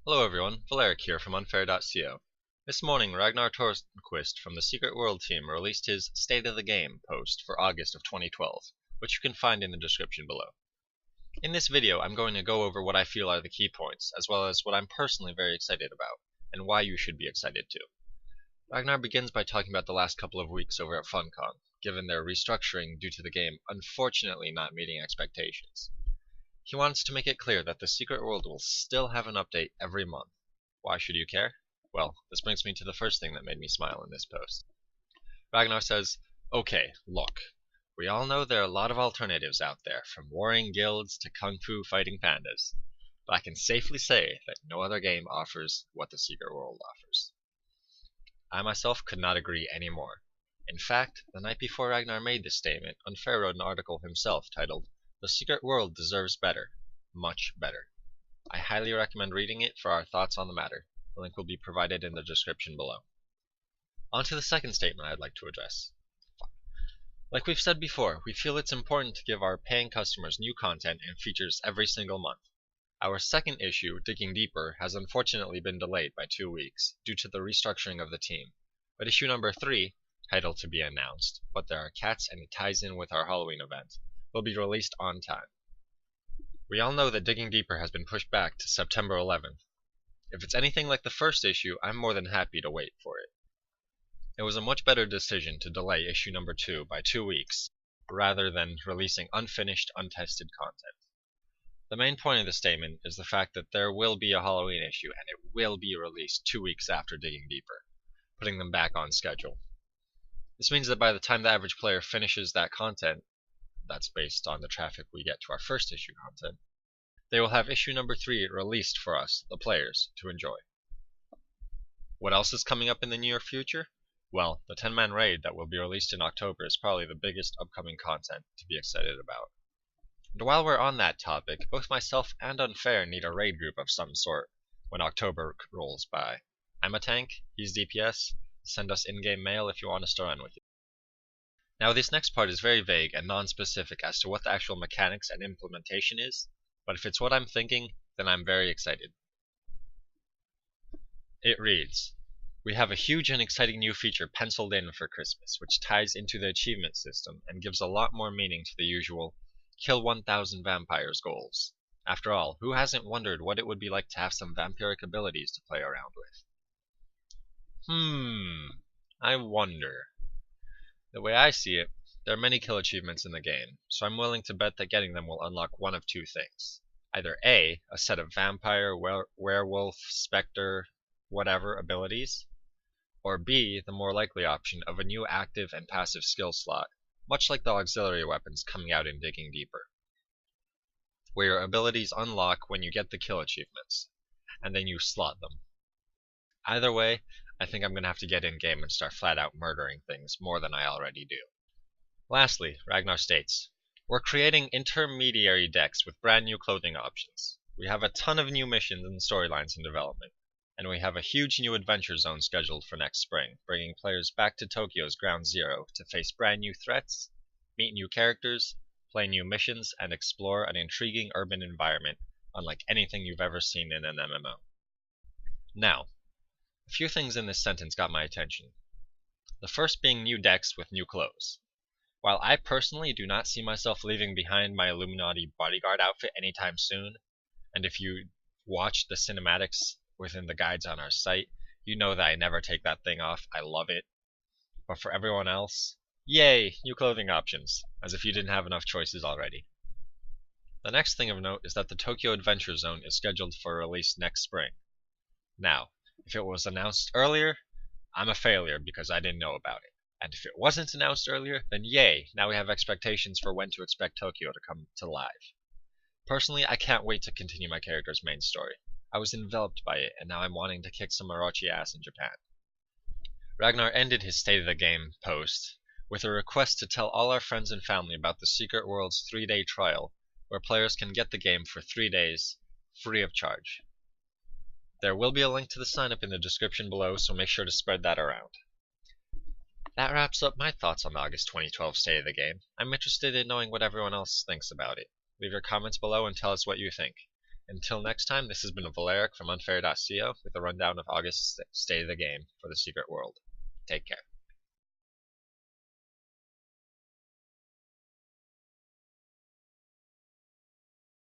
Hello everyone, Volaric here from Unfair.co. This morning, Ragnar Tornquist from the Secret World team released his State of the Game post for August of 2012, which you can find in the description below. In this video, I'm going to go over what I feel are the key points, as well as what I'm personally very excited about, and why you should be excited too. Ragnar begins by talking about the last couple of weeks over at Funcom, given their restructuring due to the game unfortunately not meeting expectations. He wants to make it clear that the Secret World will still have an update every month. Why should you care? Well, this brings me to the first thing that made me smile in this post. Ragnar says, "Okay, look. We all know there are a lot of alternatives out there, from warring guilds to kung fu fighting pandas. But I can safely say that no other game offers what the Secret World offers." I myself could not agree any more. In fact, the night before Ragnar made this statement, Unfair wrote an article himself titled, "The Secret World deserves better. Much better." I highly recommend reading it for our thoughts on the matter. The link will be provided in the description below. On to the second statement I'd like to address. Like we've said before, we feel it's important to give our paying customers new content and features every single month. Our second issue, Digging Deeper, has unfortunately been delayed by 2 weeks due to the restructuring of the team. But issue number 3, titled to be announced, but there are cats and it ties in with our Halloween event, will be released on time. We all know that Digging Deeper has been pushed back to September 11th. If it's anything like the first issue, I'm more than happy to wait for it. It was a much better decision to delay issue number 2 by 2 weeks, rather than releasing unfinished, untested content. The main point of the statement is the fact that there will be a Halloween issue, and it will be released 2 weeks after Digging Deeper, putting them back on schedule. This means that by the time the average player finishes that content, that's based on the traffic we get to our first issue content, they will have issue number 3 released for us, the players, to enjoy. What else is coming up in the near future? Well, the 10-man raid that will be released in October is probably the biggest upcoming content to be excited about. And while we're on that topic, both myself and Unfair need a raid group of some sort when October rolls by. I'm a tank, he's DPS, send us in-game mail if you want us to run with you. Now this next part is very vague and non-specific as to what the actual mechanics and implementation is, but if it's what I'm thinking, then I'm very excited. It reads, "We have a huge and exciting new feature penciled in for Christmas, which ties into the achievement system and gives a lot more meaning to the usual kill 1,000 vampires goals. After all, who hasn't wondered what it would be like to have some vampiric abilities to play around with?" I wonder. The way I see it, there are many kill achievements in the game, so I'm willing to bet that getting them will unlock one of two things. Either A, a set of vampire, werewolf, specter, whatever abilities, or B, the more likely option of a new active and passive skill slot, much like the auxiliary weapons coming out in Digging Deeper, where your abilities unlock when you get the kill achievements, and then you slot them. Either way, I think I'm going to have to get in-game and start flat out murdering things more than I already do. Lastly, Ragnar states, "We're creating intermediary decks with brand new clothing options. We have a ton of new missions and storylines in development, and we have a huge new adventure zone scheduled for next spring, bringing players back to Tokyo's Ground Zero to face brand new threats, meet new characters, play new missions, and explore an intriguing urban environment unlike anything you've ever seen in an MMO. Now, a few things in this sentence got my attention. The first being new decks with new clothes. While I personally do not see myself leaving behind my Illuminati bodyguard outfit anytime soon, and if you watch the cinematics within the guides on our site, you know that I never take that thing off. I love it. But for everyone else, yay, new clothing options, as if you didn't have enough choices already. The next thing of note is that the Tokyo Adventure Zone is scheduled for release next spring. Now, if it was announced earlier, I'm a failure because I didn't know about it. And if it wasn't announced earlier, then yay, now we have expectations for when to expect Tokyo to come to live. Personally, I can't wait to continue my character's main story. I was enveloped by it, and now I'm wanting to kick some Orochi ass in Japan. Ragnar ended his State of the Game post with a request to tell all our friends and family about the Secret World's 3-day trial, where players can get the game for 3 days, free of charge. There will be a link to the sign-up in the description below, so make sure to spread that around. That wraps up my thoughts on the August 2012 State of the Game. I'm interested in knowing what everyone else thinks about it. Leave your comments below and tell us what you think. Until next time, this has been Volaric from Unfair.co with a rundown of August's State of the Game for the Secret World. Take care.